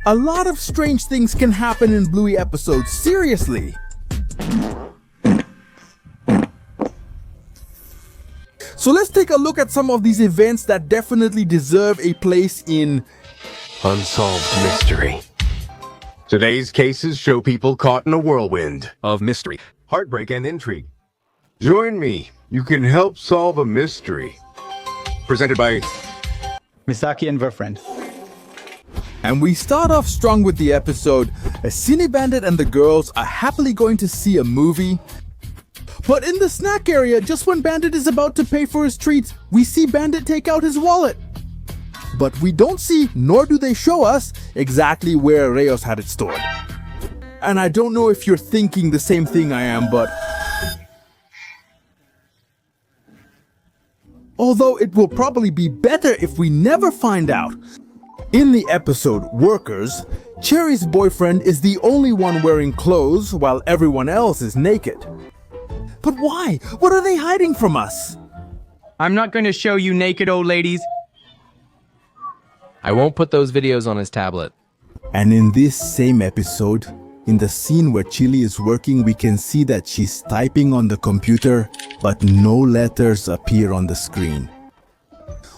A lot of strange things can happen in Bluey episodes, seriously. So let's take a look at some of these events that definitely deserve a place in Unsolved Mystery. Today's cases show people caught in a whirlwind of mystery, heartbreak, and intrigue. Join me. You can help solve a mystery. Presented by Misaki and Verfriend. And we start off strong with the episode. A Cine Bandit and the girls are happily going to see a movie. But in the snack area, just when Bandit is about to pay for his treats, we see Bandit take out his wallet. But we don't see, nor do they show us, exactly where Reyes had it stored. And I don't know if you're thinking the same thing I am, but although it will probably be better if we never find out. In the episode Workers, Cherry's boyfriend is the only one wearing clothes while everyone else is naked. But why? What are they hiding from us? I'm not going to show you naked old ladies. I won't put those videos on his tablet. And in this same episode, in the scene where Chili is working, we can see that she's typing on the computer, but no letters appear on the screen.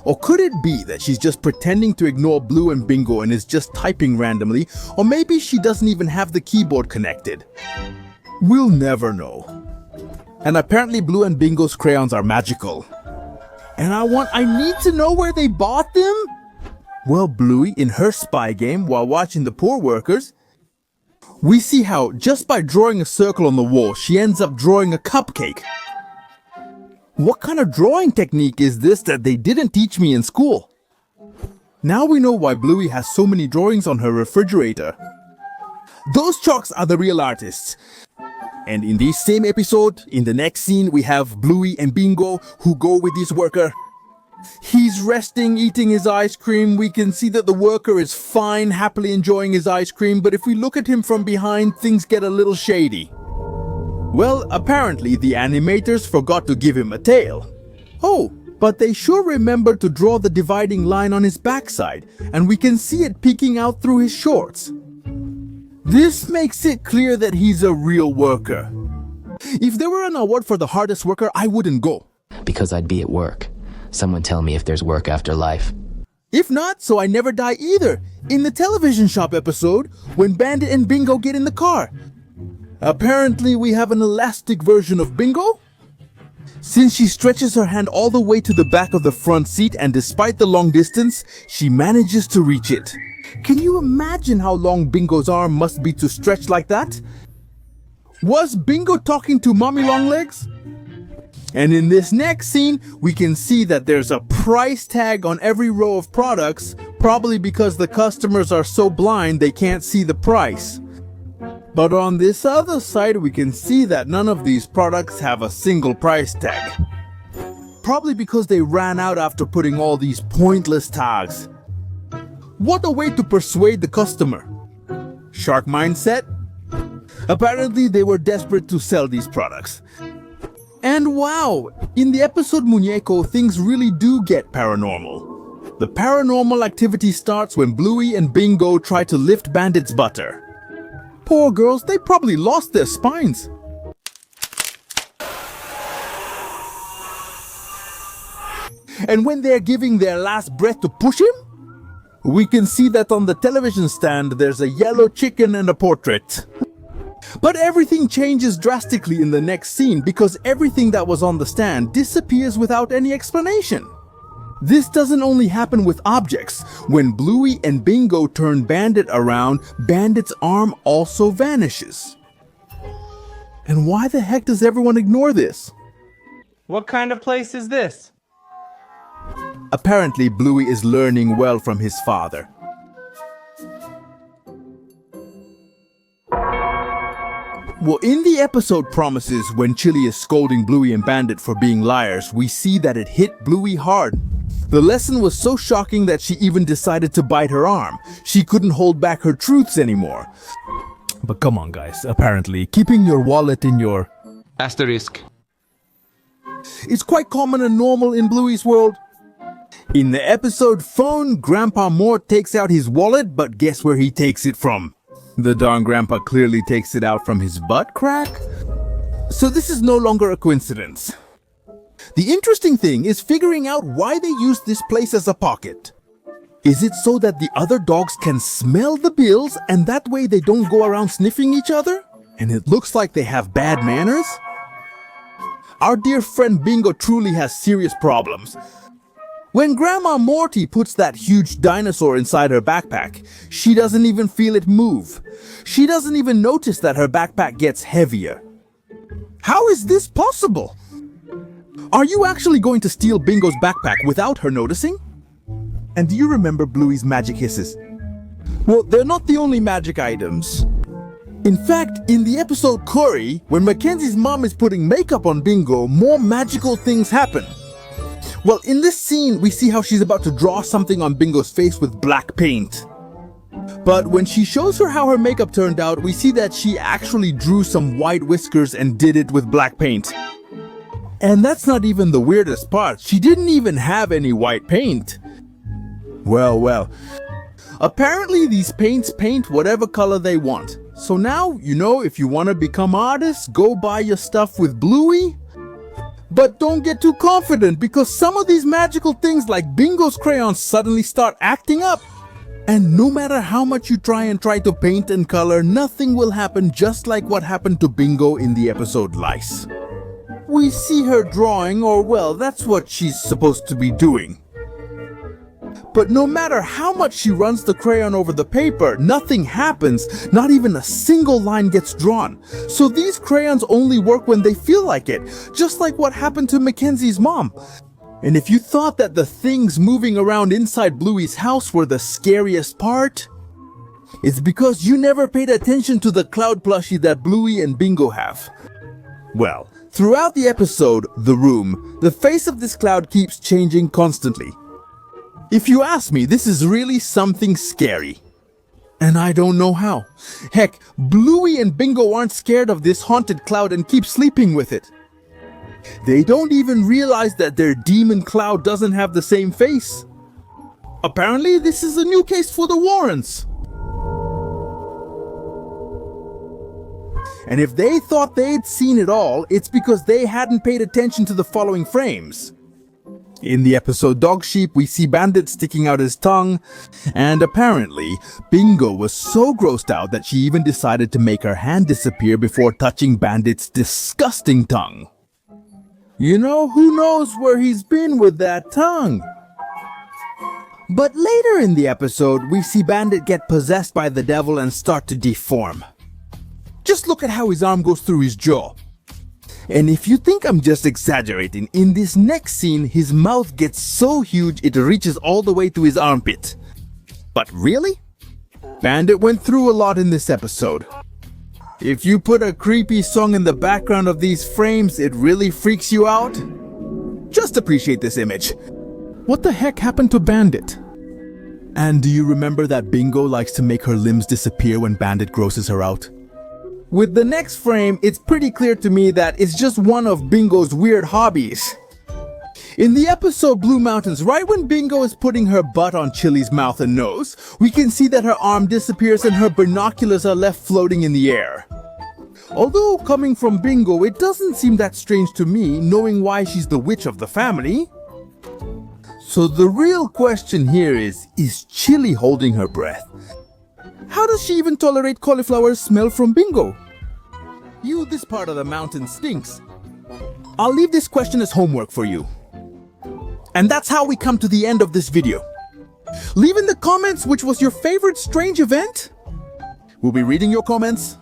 Or could it be that she's just pretending to ignore Blue and Bingo and is just typing randomly, or maybe she doesn't even have the keyboard connected? We'll never know. And apparently Blue and Bingo's crayons are magical. And I need to know where they bought them? Well, Bluey, in her spy game, while watching the poor workers, we see how, just by drawing a circle on the wall, she ends up drawing a cupcake. What kind of drawing technique is this that they didn't teach me in school? Now we know why Bluey has so many drawings on her refrigerator. Those chalks are the real artists. And in this same episode, in the next scene, we have Bluey and Bingo who go with this worker. He's resting, eating his ice cream. We can see that the worker is fine, happily enjoying his ice cream, but if we look at him from behind, things get a little shady. Well, apparently the animators forgot to give him a tail. Oh, but they sure remembered to draw the dividing line on his backside, and we can see it peeking out through his shorts. This makes it clear that he's a real worker. If there were an award for the hardest worker, I wouldn't go. Because I'd be at work. Someone tell me if there's work after life. If not, so I never die either. In the television shop episode, when Bandit and Bingo get in the car. Apparently we have an elastic version of Bingo. Since she stretches her hand all the way to the back of the front seat, and despite the long distance, she manages to reach it. Can you imagine how long Bingo's arm must be to stretch like that? Was Bingo talking to Mommy Longlegs? And in this next scene, we can see that there's a price tag on every row of products, probably because the customers are so blind they can't see the price. But on this other side, we can see that none of these products have a single price tag. Probably because they ran out after putting all these pointless tags. What a way to persuade the customer. Shark mindset? Apparently they were desperate to sell these products. And wow, in the episode Muñeco, things really do get paranormal. The paranormal activity starts when Bluey and Bingo try to lift Bandit's butter. Poor girls, they probably lost their spines. And when they're giving their last breath to push him, we can see that on the television stand there's a yellow chicken and a portrait. But everything changes drastically in the next scene because everything that was on the stand disappears without any explanation. This doesn't only happen with objects. When Bluey and Bingo turn Bandit around, Bandit's arm also vanishes. And why the heck does everyone ignore this? What kind of place is this? Apparently, Bluey is learning well from his father. Well, in the episode Promises, when Chili is scolding Bluey and Bandit for being liars, we see that it hit Bluey hard. The lesson was so shocking that she even decided to bite her arm. She couldn't hold back her truths anymore. But come on guys, apparently keeping your wallet in your Asterisk. is quite common and normal in Bluey's world. In the episode Phone, Grandpa Mort takes out his wallet, but guess where he takes it from? The darn grandpa clearly takes it out from his butt crack. So this is no longer a coincidence. The interesting thing is figuring out why they use this place as a pocket. Is it so that the other dogs can smell the bills and that way they don't go around sniffing each other? And it looks like they have bad manners? Our dear friend Bingo truly has serious problems. When Grandma Morty puts that huge dinosaur inside her backpack, she doesn't even feel it move. She doesn't even notice that her backpack gets heavier. How is this possible? Are you actually going to steal Bingo's backpack without her noticing? And do you remember Bluey's magic hisses? Well, they're not the only magic items. In fact, in the episode Curry, when Mackenzie's mom is putting makeup on Bingo, more magical things happen. Well, in this scene, we see how she's about to draw something on Bingo's face with black paint. But when she shows her how her makeup turned out, we see that she actually drew some white whiskers and did it with black paint. And that's not even the weirdest part. She didn't even have any white paint. Well. Apparently these paints paint whatever color they want. So now, you know, if you want to become artists, go buy your stuff with Bluey. But don't get too confident because some of these magical things like Bingo's crayons suddenly start acting up. And no matter how much you try to paint and color, nothing will happen, just like what happened to Bingo in the episode Lice. We see her drawing, or well, that's what she's supposed to be doing. But no matter how much she runs the crayon over the paper, nothing happens, not even a single line gets drawn. So these crayons only work when they feel like it, just like what happened to Mackenzie's mom. And if you thought that the things moving around inside Bluey's house were the scariest part, it's because you never paid attention to the cloud plushie that Bluey and Bingo have. Well, throughout the episode, The Room, the face of this cloud keeps changing constantly. If you ask me, this is really something scary. And I don't know how. Heck, Bluey and Bingo aren't scared of this haunted cloud and keep sleeping with it. They don't even realize that their demon cloud doesn't have the same face. Apparently, this is a new case for the Warrens. And if they thought they'd seen it all, it's because they hadn't paid attention to the following frames. In the episode Dog Sheep, we see Bandit sticking out his tongue, and apparently, Bingo was so grossed out that she even decided to make her hand disappear before touching Bandit's disgusting tongue. You know, who knows where he's been with that tongue? But later in the episode, we see Bandit get possessed by the devil and start to deform. Just look at how his arm goes through his jaw. And if you think I'm just exaggerating, in this next scene, his mouth gets so huge it reaches all the way to his armpit. But really? Bandit went through a lot in this episode. If you put a creepy song in the background of these frames, it really freaks you out? Just appreciate this image. What the heck happened to Bandit? And do you remember that Bingo likes to make her limbs disappear when Bandit grosses her out? With the next frame, it's pretty clear to me that it's just one of Bingo's weird hobbies. In the episode Blue Mountains, right when Bingo is putting her butt on Chili's mouth and nose, we can see that her arm disappears and her binoculars are left floating in the air. Although coming from Bingo, it doesn't seem that strange to me, knowing why she's the witch of the family. So the real question here is Chili holding her breath? How does she even tolerate cauliflower's smell from Bingo? This part of the mountain stinks. I'll leave this question as homework for you. And that's how we come to the end of this video. Leave in the comments which was your favorite strange event. We'll be reading your comments.